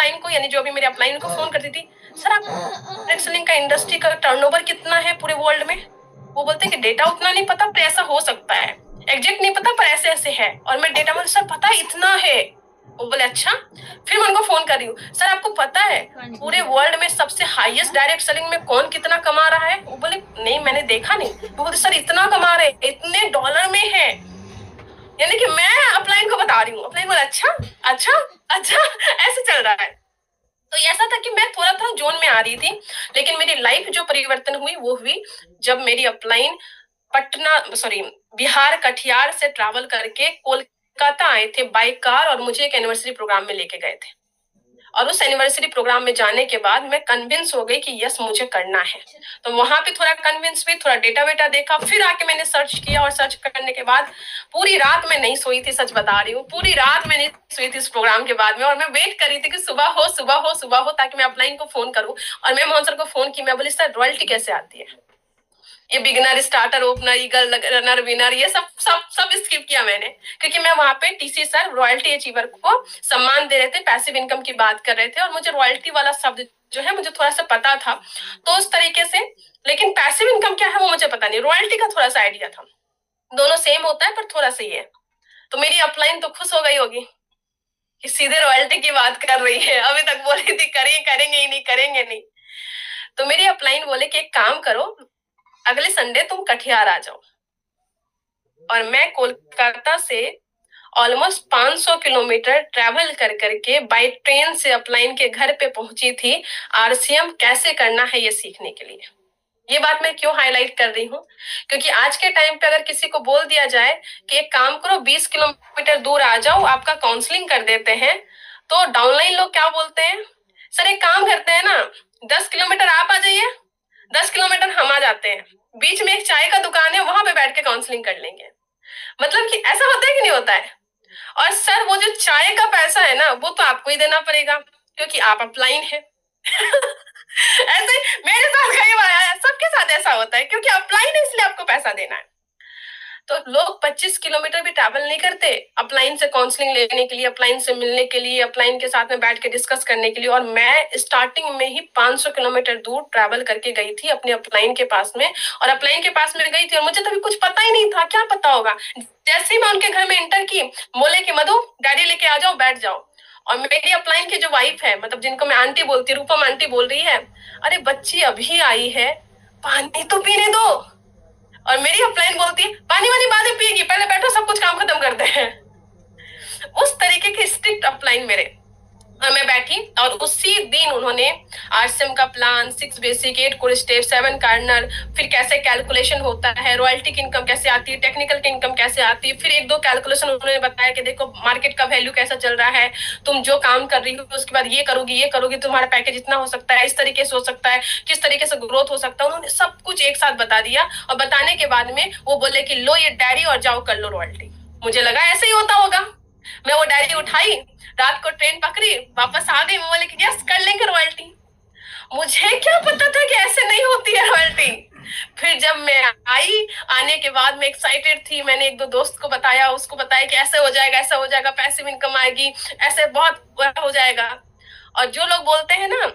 Upline को, यानी जो अभी मेरे अपलाइन को फोन करती थी, सर आप डायरेक्ट सेलिंग का इंडस्ट्री का टर्नओवर कितना है पूरे वर्ल्ड में? वो बोलते हैं कि डेटा उतना नहीं पता, पर ऐसा हो सकता है, एग्जैक्ट नहीं पता पर ऐसे ऐसे है। और मैं डेटा बोले सर पता इतना है। वो बोले अच्छा। फिर मैं उनको फोन कर रही हूँ, सर आपको पता है पूरे वर्ल्ड में सबसे हाईएस्ट डायरेक्ट सेलिंग में कौन कितना कमा रहा है? वो बोले नहीं मैंने देखा नहीं। वो बोले सर इतना कमा रहे, इतने डॉलर में है। यानी कि मैं अपलाइन को बता रही हूँ, अपलाइन बोला अच्छा अच्छा अच्छा, ऐसे चल रहा है। तो ऐसा था कि मैं थोड़ा थोड़ा जोन में आ रही थी, लेकिन मेरी लाइफ जो परिवर्तन हुई वो हुई जब मेरी अपलाइन बिहार कटिहार से ट्रैवल करके कोलकाता आए थे बाई कार, और मुझे एक एनिवर्सरी प्रोग्राम में लेके गए थे। और उस एनिवर्सरी प्रोग्राम में जाने के बाद मैं कन्विंस हो गई कि यस मुझे करना है। तो वहां पे थोड़ा कन्विंस हुई, थोड़ा डेटा वेटा देखा, फिर आके मैंने सर्च किया, और सर्च करने के बाद पूरी रात मैं नहीं सोई थी, सच बता रही हूँ, पूरी रात मैं नहीं सोई थी इस प्रोग्राम के बाद में। और मैं वेट कर रही थी कि सुबह हो सुबह हो सुबह हो, ताकि मैं अपलाइन को फोन करूँ। और मैं मोहन सर को फोन की, मैं बोली सर रॉयल्टी कैसे आती है? ये beginner, starter, opener, eagle, runner, winner, ये सब सब सब स्किप किया मैंने, क्योंकि मैं वहां पे टीसी सर रॉयल्टी अचीवर को सम्मान दे रहे थे, पैसिव इनकम की बात कर रहे थे, और मुझे रॉयल्टी वाला शब्द जो है मुझे थोड़ा सा पता था, तो उस तरीके से। लेकिन पैसिव इनकम क्या है वो मुझे पता नहीं, रॉयल्टी का थोड़ा सा आइडिया था। दोनों सेम होता है पर थोड़ा सा ही है। तो मेरी अपलाइन तो खुश हो गई होगी कि सीधे रॉयल्टी की बात कर रही है, अभी तक बोल रही थी करेंगे ही नहीं, करेंगे नहीं। तो मेरी अपलाइन बोले कि एक काम करो, अगले संडे तुम कटिहार आ जाओ। और मैं कोलकाता से ऑलमोस्ट 500 किलोमीटर ट्रैवल कर करके बाय ट्रेन से अपलाइन के घर पे पहुंची थी, आरसीएम कैसे करना है ये सीखने के लिए। ये बात मैं क्यों हाईलाइट कर रही हूँ? क्योंकि आज के टाइम पे अगर किसी को बोल दिया जाए कि एक काम करो 20 किलोमीटर दूर आ जाओ, आपका काउंसलिंग कर देते हैं, तो डाउनलाइन लोग क्या बोलते हैं, सर एक काम करते हैं ना, 10 किलोमीटर आप आ जाइए, 10 किलोमीटर हम आ जाते हैं, बीच में एक चाय का दुकान है, वहां पे बैठ के काउंसलिंग कर लेंगे। मतलब कि ऐसा होता है कि नहीं होता है? और सर वो जो चाय का पैसा है ना, वो तो आपको ही देना पड़ेगा, क्योंकि आप अपलाइन है। ऐसे मेरे साथ कई बार आया, सबके साथ ऐसा होता है, क्योंकि अपलाइन है इसलिए आपको पैसा देना है। तो लोग 25 किलोमीटर भी ट्रैवल नहीं करते अपलाइन से काउंसलिंग लेने के लिए, अपलाइन से मिलने के लिए, अपलाइन के साथ में बैठ के डिस्कस करने के लिए। और मैं स्टार्टिंग में ही 500 किलोमीटर दूर ट्रैवल करके गई थी अपने अपलाइन के पास में, और अपलाइन के पास में गई थी, और मुझे तभी कुछ पता ही नहीं था, क्या पता होगा। जैसे ही मैं उनके घर में एंटर की, बोले कि मधु गाड़ी लेके आ जाओ, बैठ जाओ। और मेरी अपलाइन की जो वाइफ है, मतलब जिनको मैं आंटी बोलती, रूपम आंटी बोल रही है, अरे बच्ची अभी आई है, पानी तो पीने दो। और मेरी अपलाइन बोलती है पानी वानी बाद में पिएगी, पहले बैठो सब कुछ काम खत्म करते हैं। उस तरीके की स्ट्रिक्ट अपलाइन मेरे। और मैं बैठी, और उसी दिन उन्होंने आरसीएम का plan, 6 basic, 8 core step, 7 corner, फिर कैसे कैलकुलेशन होता है, रॉयल्टी की इनकम कैसे आती है, टेक्निकल की इनकम कैसे आती है, फिर 1-2 कैलकुलेशन उन्होंने बताया कि देखो मार्केट का वैल्यू कैसा चल रहा है, तुम जो काम कर रही हो उसके बाद ये करोगी तुम्हारा पैकेज इतना हो सकता है, इस तरीके से हो सकता है, किस तरीके से ग्रोथ हो सकता है। उन्होंने सब कुछ एक साथ बता दिया, और बताने के बाद में वो बोले कि लो ये डायरी और जाओ कर लो रॉयल्टी। मुझे लगा ऐसे ही होता होगा। मैं वो डायरी उठाई, रात को ट्रेन पकड़ी, वापस आ गई, बोले कि यस कर लेंगे रॉयल्टी। मुझे क्या पता था कि ऐसे नहीं होती है रॉयल्टी। फिर जब मैं आई, आने के बाद मैं एक्साइटेड थी, मैंने 1-2 दोस्त को बताया, उसको बताया कि ऐसे हो जाएगा, ऐसा हो जाएगा, पैसिव इनकम आएगी, ऐसे बहुत हो जाएगा। और जो लोग बोलते हैं ना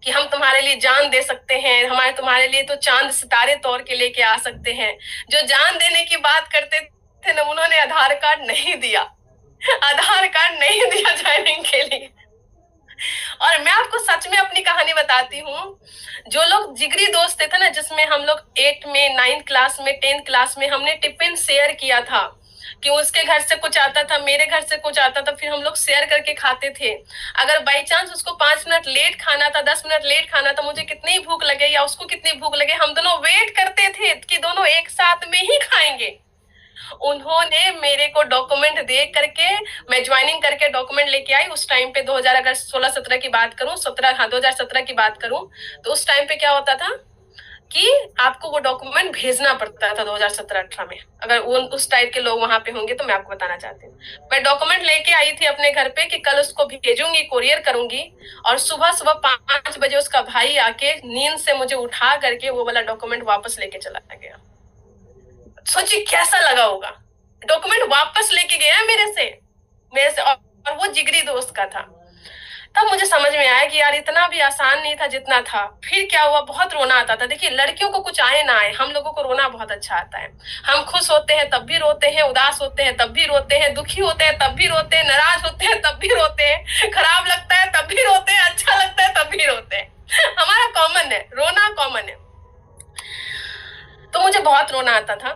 कि हम तुम्हारे लिए जान दे सकते हैं, हमारे तुम्हारे लिए तो चांद सितारे तोड़ के लेके आ सकते हैं, जो जान देने की बात करते थे ना, उन्होंने आधार कार्ड नहीं दिया, आधार कार्ड नहीं दिया ज्वाइनिंग के लिए। और मैं आपको सच में अपनी कहानी बताती हूँ, जो लोग जिगरी दोस्त थे ना, जिसमें हम लोग 8 में, 9th क्लास में, 10th क्लास में हमने टिफिन शेयर किया था, कि उसके घर से कुछ आता था, मेरे घर से कुछ आता था, फिर हम लोग शेयर करके खाते थे। अगर बाई चांस उसको 5 मिनट लेट खाना था, 10 मिनट लेट खाना था, मुझे कितनी भूख लगे या उसको कितनी भूख लगे, हम दोनों वेट करते थे कि दोनों एक साथ में ही खाएंगे। उन्होंने मेरे को डॉक्यूमेंट दे करके, मैं ज्वाइनिंग करके डॉक्यूमेंट लेके आई। उस टाइम पे 2000 अगर 16-17 की बात करूं, 2017 की बात करूं, तो उस टाइम पे क्या होता था कि आपको वो डॉक्यूमेंट भेजना पड़ता था 2017-18 में। अगर उस टाइप के लोग वहां पे होंगे तो मैं आपको बताना चाहती हूँ। मैं डॉक्यूमेंट लेके आई थी अपने घर पे कि कल उसको भेजूंगी, कोरियर करूंगी, और सुबह सुबह 5 बजे उसका भाई आके नींद से मुझे उठा करके वो वाला डॉक्यूमेंट वापस लेके चला गया। सोचिए कैसा लगा होगा, डॉक्यूमेंट वापस लेके गया मेरे से और वो जिगरी दोस्त का था। तब मुझे समझ में आया कि यार इतना भी आसान नहीं था जितना था। फिर क्या हुआ, बहुत रोना आता था। देखिए लड़कियों को कुछ आए ना आए, हम लोगों को रोना बहुत अच्छा आता है। हम खुश होते हैं तब भी रोते हैं, उदास होते हैं तब भी रोते हैं, दुखी होते हैं तब भी रोते हैं, नाराज होते हैं तब भी रोते हैं, खराब लगता है तब भी रोते हैं, अच्छा लगता है तब भी रोते हैं। हमारा कॉमन है, रोना कॉमन है। तो मुझे बहुत रोना आता था,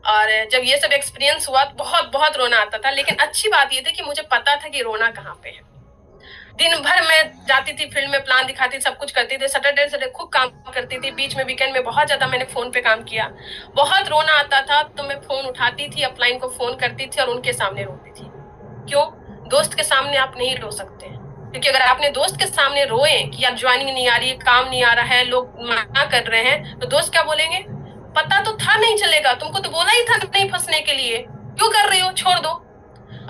और जब ये सब एक्सपीरियंस हुआ तो बहुत बहुत रोना आता था। लेकिन अच्छी बात ये थी कि मुझे पता था कि रोना कहाँ पे है। दिन भर मैं जाती थी फील्ड में, प्लान दिखाती, सब कुछ करती थी, सैटरडे खूब काम करती थी। बीच में वीकेंड में बहुत ज्यादा मैंने फोन पे काम किया। बहुत रोना आता था तो मैं फोन उठाती थी, अपलाइन को फोन करती थी और उनके सामने रोती थी। क्यों? दोस्त के सामने आप नहीं रो सकते, क्योंकि अगर आपने दोस्त के सामने रोए कि यार ज्वाइनिंग नहीं आ रही है, काम नहीं आ रहा है, लोग मना कर रहे हैं, तो दोस्त क्या बोलेंगे? पता तो था नहीं चलेगा, तुमको तो बोला ही था नहीं फंसने के लिए, क्यों कर रही हो, छोड़ दो।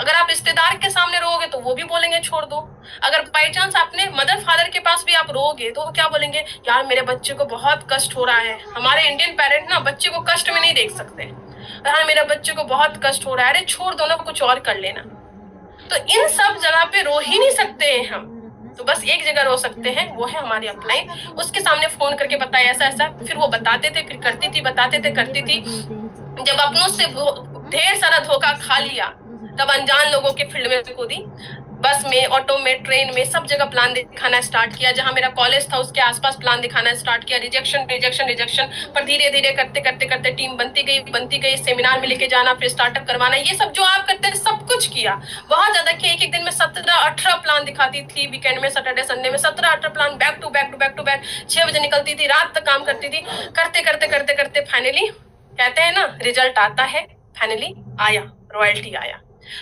अगर आप रिश्तेदार के सामने रोओगे तो वो भी बोलेंगे छोड़ दो। अगर बाई चांस आपने मदर फादर के पास भी आप रोओगे तो वो क्या बोलेंगे? यार मेरे बच्चे को बहुत कष्ट हो रहा है। हमारे इंडियन पेरेंट ना बच्चे को कष्ट में नहीं देख सकते। यार मेरे बच्चे को बहुत कष्ट हो रहा है, अरे छोड़ दो ना, कुछ और कर लेना। तो इन सब जगह पे रो ही नहीं सकते हैं हम। तो बस एक जगह रो सकते हैं, वो है हमारी अपलाइन। उसके सामने फोन करके बताया ऐसा ऐसा, फिर वो बताते थे, फिर करती थी, बताते थे, करती थी। जब अपनों से ढेर सारा धोखा खा लिया तब अनजान लोगों के फील्ड में कूदी। बस में, ऑटो में, ट्रेन में, सब जगह प्लान दिखाना स्टार्ट किया। जहां मेरा कॉलेज था उसके आसपास प्लान दिखाना स्टार्ट किया। रिजेक्शन रिजेक्शन रिजेक्शन, पर धीरे धीरे करते करते करते टीम बनती गई, सेमिनार में लेके जाना, फिर स्टार्टअप करवाना, ये सब जो आप करते हैं सब कुछ किया। बहुत ज्यादा किया। एक एक दिन में 17-18 प्लान दिखाती थी। वीकेंड में, सैटरडे संडे में 17-18 plan, back to back to back to back. 6 बजे निकलती थी, रात तक काम करती थी। करते करते करते करते फाइनली कहते हैं ना, रिजल्ट आता है। फाइनली आया, रॉयल्टी आया।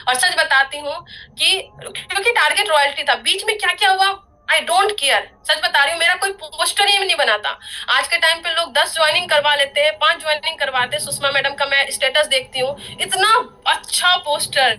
और सच बताती हूँ कि क्योंकि टारगेट रॉयल्टी था, बीच में क्या क्या हुआ आई डोंट केयर। सच बता रही हूँ, मेरा कोई पोस्टर ही नहीं बनाता। आज के टाइम पे लोग 10 ज्वाइनिंग करवा लेते हैं, 5 ज्वाइनिंग करवाते हैं। सुषमा मैडम का मैं स्टेटस देखती हूँ, इतना अच्छा पोस्टर,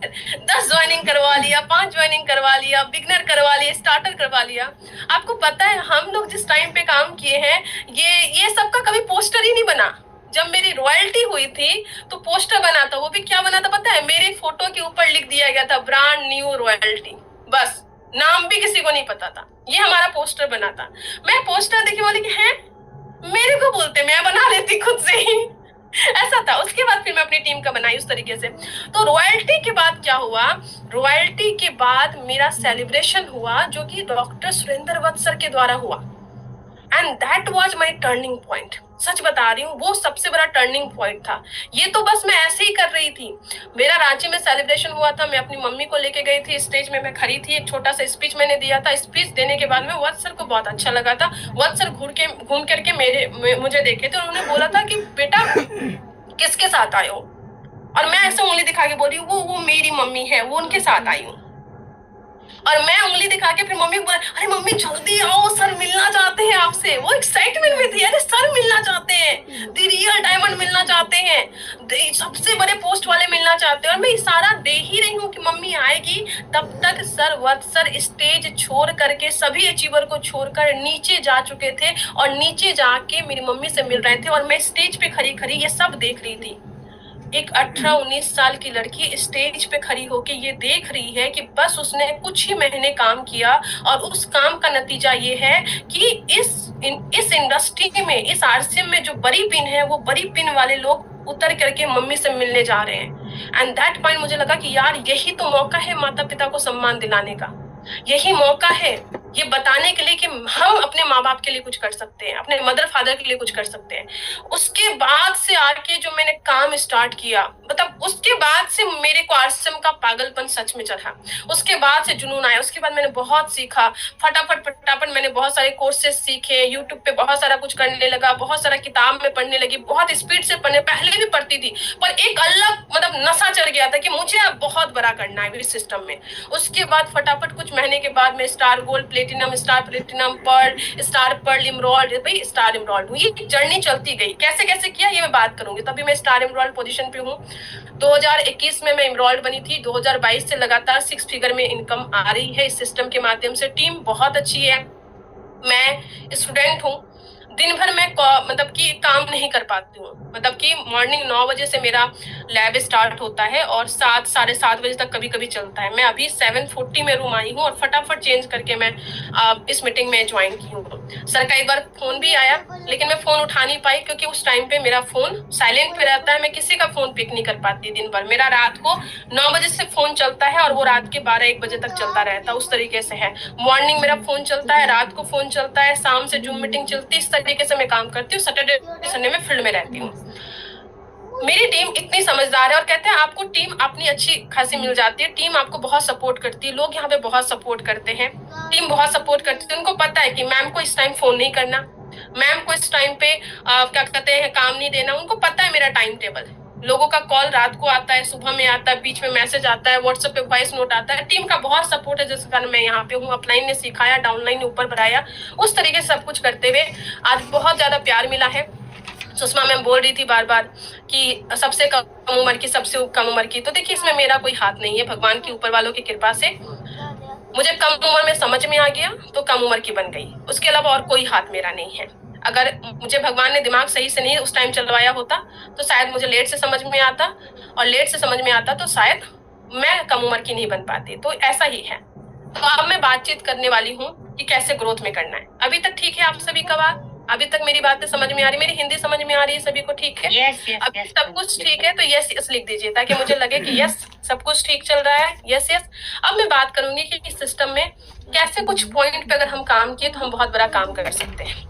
10 ज्वाइनिंग करवा लिया, 5 ज्वाइनिंग करवा लिया, बिगनर करवा लिया, स्टार्टर करवा लिया। आपको पता है हम लोग जिस टाइम पे काम किए हैं, ये सबका कभी पोस्टर ही नहीं बना। जब मेरी रॉयल्टी हुई थी तो पोस्टर बना था, वो भी क्या बना था पता है? मेरे फोटो के ऊपर लिख दिया गया था ब्रांड न्यू रॉयल्टी, बस नाम भी किसी को नहीं पता था। ये हमारा पोस्टर बना था। मैं पोस्टर देखी, बोली कि है मेरे को बोलते, मैं बना लेती खुद से ही। ऐसा था। उसके बाद फिर मैं अपनी टीम का बनाई उस तरीके से। तो रॉयल्टी के बाद क्या हुआ? रॉयल्टी के बाद मेरा सेलिब्रेशन हुआ, जो कि डॉक्टर सुरेंद्र वत्स सर के द्वारा हुआ। And that was my turning point. सच बता रही हूँ, वो सबसे बड़ा टर्निंग पॉइंट था। ये तो बस मैं ऐसे ही कर रही थी। मेरा रांची में सेलिब्रेशन हुआ था, मैं अपनी मम्मी को लेके गई थी, स्टेज में मैं खड़ी थी, एक छोटा सा स्पीच मैंने दिया था। स्पीच देने के बाद में वत्स सर को बहुत अच्छा लगा था। वत्स सर घूम करके मुझे देखे थे और उन्होंने बोला था कि बेटा किसके साथ आए हो? और मैं ऐसे उंगली दिखा के बोली, वो मेरी मम्मी है, वो उनके साथ आई हूँ। और मैं उंगली दिखा के फिर मम्मी को बोला, अरे मम्मी जल्दी आओ, सर मिलना चाहते हैं आपसे। वो एक्साइटमेंट में थी, अरे सर मिलना चाहते हैं, द रियल डायमंड मिलना चाहते हैं, सबसे बड़े पोस्ट वाले मिलना चाहते हैं। और मैं इशारा दे ही रही हूँ कि मम्मी आएगी, तब तक सर स्टेज छोड़ करके, सभी अचीवर को छोड़कर नीचे जा चुके थे और नीचे जाके मेरी मम्मी से मिल रहे थे। और मैं स्टेज पे खड़ी खड़ी ये सब देख रही थी। एक 18-19 साल की लड़की स्टेज पे खड़ी होके ये देख रही है कि बस उसने कुछ ही महीने काम किया और उस काम का नतीजा ये है कि इस इंडस्ट्री में, इस आरसीएम में जो बड़ी पिन है, वो बड़ी पिन वाले लोग उतर करके मम्मी से मिलने जा रहे हैं। एंड दैट पॉइंट मुझे लगा कि यार यही तो मौका है माता पिता को सम्मान दिलाने का। यही मौका है ये बताने के लिए कि हम अपने माँ बाप के लिए कुछ कर सकते हैं, अपने मदर फादर के लिए कुछ कर सकते हैं। उसके बाद से आके जो मैंने काम स्टार्ट किया, मतलब उसके बाद से मेरे को आरसीएम का पागलपन सच में चढ़ा। उसके बाद से जुनून आया। उसके बाद मैंने बहुत सीखा, फटाफट मैंने बहुत सारे कोर्सेज सीखे, यूट्यूब पे बहुत सारा कुछ करने लगा, बहुत सारा किताब में पढ़ने लगी, बहुत स्पीड से पढ़ने, पहले भी पढ़ती थी, पर एक अलग मतलब नशा चढ़ गया था कि मुझे अब बहुत बड़ा करना है इस सिस्टम में। उसके बाद फटाफट कुछ महीने के बाद मैं star gold, platinum, star platinum, pearl, star pearl, emerald, भाई स्टार इमरॉल्ड हूँ। ये जर्नी चलती गई। कैसे कैसे किया ये मैं बात करूंगी। तभी मैं स्टार इमरॉल्ड पोजीशन पे हूँ। 2021 में मैं इमरॉल्ड बनी थी। 2022 से लगातार 6 फिगर में इनकम आ रही है इस सिस्टम के माध्यम से। टीम बहुत अच्छी है। मैं स्टूडेंट हूँ। दिन भर मैं मतलब कि काम नहीं कर पाती हूँ। मतलब कि मॉर्निंग 9 बजे से मेरा लैब स्टार्ट होता है और 7 साढ़े 7 बजे तक कभी कभी चलता है। मैं अभी 7:40 में रूम आई हूँ और फटाफट चेंज करके मैं इस मीटिंग में ज्वाइन की हूँ। सर का एक बार फोन भी आया, लेकिन मैं फोन उठा नहीं पाई क्योंकि उस टाइम पे मेरा फोन साइलेंट पे रहता है। मैं किसी का फोन पिक नहीं कर पाती दिन भर। मेरा रात को 9 बजे से फोन चलता है और वो रात के 12-1 बजे तक चलता रहता है। उस तरीके से है। मॉर्निंग मेरा फोन चलता है, रात को फोन चलता है, शाम से जूम मीटिंग चलती है। इस तरीके से मैं काम करती हूँ। सैटरडे संडे में फील्ड में रहती हूँ। मेरी टीम इतनी समझदार है और कहते हैं आपको टीम अपनी अच्छी खासी मिल जाती है। टीम आपको बहुत सपोर्ट करती है। लोग यहाँ पे बहुत सपोर्ट करते हैं। टीम बहुत सपोर्ट करती है। उनको पता है कि मैम को इस टाइम फोन नहीं करना, मैम को इस टाइम पे क्या कहते हैं काम नहीं देना। उनको पता है मेरा टाइम टेबल। लोगों का कॉल रात को आता है, सुबह में आता है, बीच में मैसेज आता है, व्हाट्सएप पे वॉइस नोट आता है। टीम का बहुत सपोर्ट है, जिस कारण मैं यहाँ पे हूँ। अपलाइन ने सिखाया, डाउनलाइन ने ऊपर बढ़ाया, उस तरीके से सब कुछ करते हुए आज बहुत ज्यादा प्यार मिला है। सुषमा मैम बोल रही थी बार बार कि सबसे कम उम्र की, सबसे कम उम्र की। तो देखिए इसमें मेरा कोई हाथ नहीं है। भगवान की ऊपर वालों की कृपा से मुझे कम उम्र में समझ में आ गया तो कम उम्र की बन गई। उसके अलावा और कोई हाथ मेरा नहीं है। अगर मुझे भगवान ने दिमाग सही से नहीं उस टाइम चलवाया होता तो शायद मुझे लेट से समझ में आता, और लेट से समझ में आता तो शायद मैं कम उम्र की नहीं बन पाती। तो ऐसा ही है। तो अब मैं बातचीत करने वाली हूँ कि कैसे ग्रोथ में करना है। अभी तक ठीक है आप सभी का बात? अभी तक मेरी बातें समझ में आ रही, मेरी हिंदी समझ में आ रही है सभी को? ठीक है। अभी सब कुछ ठीक है तो यस यस लिख दीजिए ताकि मुझे लगे कि यस सब कुछ ठीक चल रहा है। Yes yes. अब मैं बात करूंगी कि इस सिस्टम में कैसे कुछ पॉइंट पे अगर हम काम किए तो हम बहुत बड़ा काम कर सकते हैं।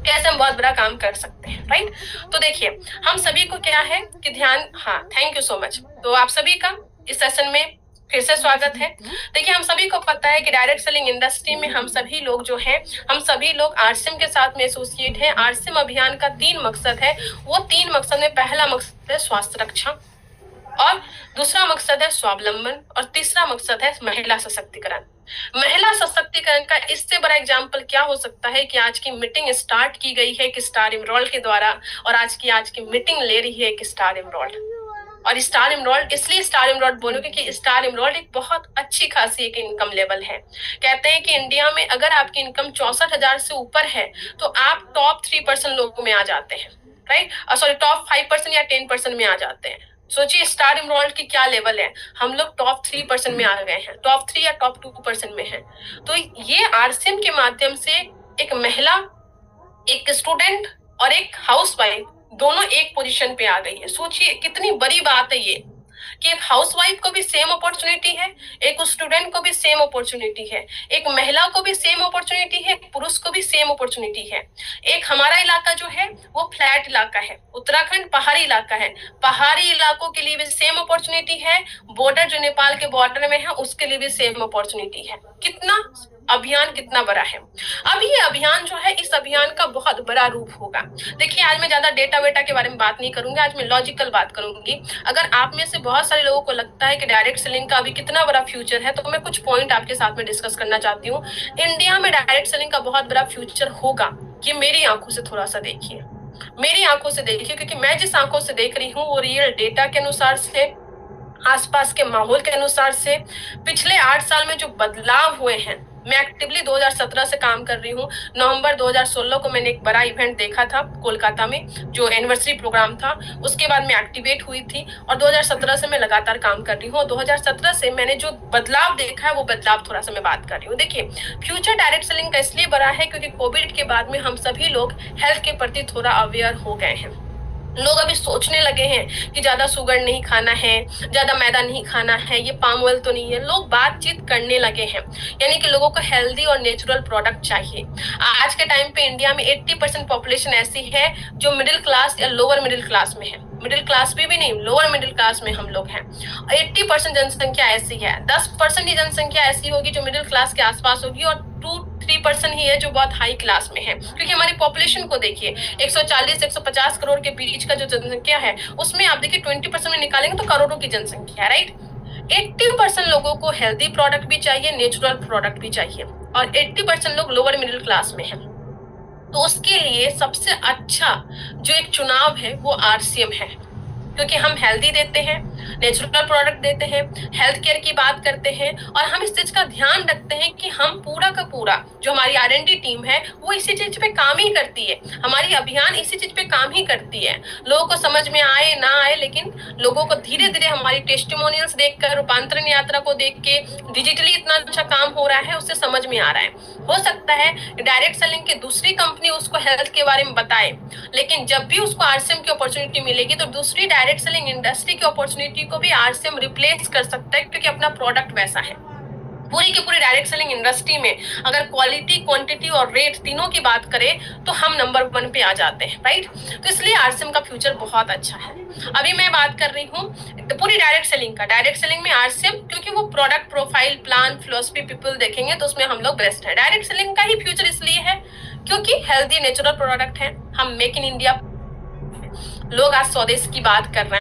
कैसे हम बहुत बड़ा काम कर सकते हैं, राइट? तो देखिए हम सभी को क्या है कि ध्यान, हाँ थैंक यू सो मच। तो आप सभी का इस सेशन में फिर से स्वागत है। देखिए हम सभी को पता है कि डायरेक्ट सेलिंग इंडस्ट्री में हम सभी लोग जो हैं, हम सभी लोग आरसीएम के साथ में एसोसिएट हैं। आरसीएम अभियान का 3 मकसद है। वो 3 मकसद में पहला मकसद है स्वास्थ्य रक्षा, और दूसरा मकसद है स्वावलंबन, और तीसरा मकसद है महिला सशक्तिकरण। महिला सशक्तिकरण का इससे बड़ा एग्जाम्पल क्या हो सकता है कि आज की मीटिंग स्टार्ट की गई है एक स्टार एमरोल्ड के द्वारा, और आज की मीटिंग ले रही है एक स्टार एमरोल्ड। और स्टार एमरोल्ड इसलिए स्टार एमरोल्ड बोलूं क्योंकि स्टार एमरोल्ड एक बहुत अच्छी खासी एक इनकम लेवल है। कहते हैं कि इंडिया में अगर आपकी इनकम 64,000 से ऊपर है तो आप टॉप 3% लोगों में आ जाते हैं, राइट? सॉरी, टॉप 5% या 10% में आ जाते हैं। सोचिए स्टार एमरोल्ड की क्या लेवल है। हम लोग टॉप 3% में आ गए हैं, टॉप 3 या टॉप 2% में है। तो ये आरसीएम के माध्यम से एक महिला, एक स्टूडेंट और एक हाउसवाइफ दोनों एक पोजीशन पे आ गई है। सोचिए कितनी बड़ी बात है ये कि एक हाउसवाइफ को भी सेम अपॉर्चुनिटी है, एक स्टूडेंट को भी सेम अपॉर्चुनिटी है, एक महिला को भी सेम अपॉर्चुनिटी है, एक पुरुष को भी सेम अपॉर्चुनिटी है। एक हमारा इलाका जो है वो फ्लैट इलाका है, उत्तराखंड पहाड़ी इलाका है। पहाड़ी इलाकों के लिए भी सेम अपॉर्चुनिटी है। बॉर्डर जो नेपाल के बॉर्डर में है उसके लिए भी सेम अपॉर्चुनिटी है। कितना अभियान कितना बड़ा है। अब ये अभियान जो है, इस अभियान का बहुत बड़ा रूप होगा। देखिए आज मैं ज्यादा डेटा वेटा के बारे में बात नहीं करूंगी, आज मैं लॉजिकल बात करूंगी। अगर आप में से बहुत सारे लोगों को लगता है कि डायरेक्ट सेलिंग का अभी कितना बड़ा फ्यूचर है, तो मैं कुछ पॉइंट आपके साथ में डिस्कस करना चाहती हूँ। इंडिया में डायरेक्ट सेलिंग का बहुत बड़ा फ्यूचर होगा, ये मेरी आंखों से थोड़ा सा देखिए, मेरी आंखों से देखिए, क्योंकि मैं जिस आंखों से देख रही हूँ वो रियल डेटा के अनुसार से, आसपास के माहौल के अनुसार से, पिछले 8 साल में जो बदलाव हुए हैं। मैं एक्टिवली 2017 से काम कर रही हूँ। नवंबर 2016 को मैंने एक बड़ा इवेंट देखा था कोलकाता में, जो एनिवर्सरी प्रोग्राम था। उसके बाद मैं एक्टिवेट हुई थी और 2017 से मैं लगातार काम कर रही हूँ। 2017 से मैंने जो बदलाव देखा है वो बदलाव थोड़ा सा मैं बात कर रही हूँ। देखिए फ्यूचर डायरेक्ट सेलिंग का इसलिए बड़ा है क्योंकि कोविड के बाद में हम सभी लोग हेल्थ के प्रति थोड़ा अवेयर हो गए हैं। लोग अभी सोचने लगे हैं कि ज्यादा शुगर नहीं खाना है, ज्यादा मैदा नहीं खाना है, ये पाम ऑयल तो नहीं है। लोग बातचीत करने लगे हैं, यानी कि लोगों को हेल्दी और नेचुरल प्रोडक्ट चाहिए। आज के टाइम पे इंडिया में 80% पॉपुलेशन ऐसी है जो मिडिल क्लास या लोअर मिडिल क्लास में है। मिडिल क्लास भी नहीं, लोअर मिडिल क्लास में हम लोग हैं। 80% जनसंख्या ऐसी है। 10% ही जनसंख्या ऐसी होगी जो मिडिल क्लास के आसपास होगी, और 2-3% ही है जो बहुत हाई क्लास में है। क्योंकि हमारी पॉपुलेशन को देखिए, 140-150 करोड़ के बीच का जो जनसंख्या है उसमें आप देखिए 20% में निकालेंगे तो करोड़ों की जनसंख्या है, राइट? 80% लोगों को हेल्दी प्रोडक्ट भी चाहिए, नेचुरल प्रोडक्ट भी चाहिए, और 80% लोग लोअर मिडिल क्लास में है। तो उसके लिए सबसे अच्छा जो एक चुनाव है वो आरसीएम है, क्योंकि हम हेल्दी देते हैं, नेचुरल प्रोडक्ट देते हैं, हेल्थ केयर की बात करते हैं, और हम इस चीज का ध्यान रखते हैं कि हम पूरा का पूरा जो हमारी R&D टीम है वो इसी चीज पे काम ही करती है, हमारी अभियान इसी चीज पे काम ही करती है। लोगों को समझ में आए ना आए, लेकिन लोगों को धीरे धीरे हमारी टेस्टिमोनियल्स देखकर, रूपांतरण यात्रा को देख के, डिजिटली इतना अच्छा काम हो रहा है उससे समझ में आ रहा है। हो सकता है डायरेक्ट सेलिंग की दूसरी कंपनी उसको हेल्थ के बारे में बताए, लेकिन जब भी उसको RCM की अपॉर्चुनिटी मिलेगी तो दूसरी डायरेक्ट सेलिंग इंडस्ट्री की अपॉर्चुनिटी को भी RCM रिप्लेस कर सकता है, क्योंकि अपना प्रोडक्ट वैसा है। पूरी की पूरी डायरेक्ट सेलिंग इंडस्ट्री में अगर क्वालिटी, क्वांटिटी और रेट तीनों की बात करें तो हम नंबर 1 पे आ जाते हैं, राइट। तो इसलिए RCM का फ्यूचर बहुत अच्छा है। अभी मैं बात कर रही हूँ पूरी डायरेक्ट सेलिंग का। डायरेक्ट सेलिंग में RCM, क्योंकि वो product profile, plan, philosophy, people देखेंगे तो उसमें हम लोग बेस्ट है। डायरेक्ट सेलिंग का ही फ्यूचर इसलिए है क्योंकि हेल्दी नेचुरल प्रोडक्ट है, हम मेक इन इंडिया, लोग आज स्वदेश की बात कर रहे हैं।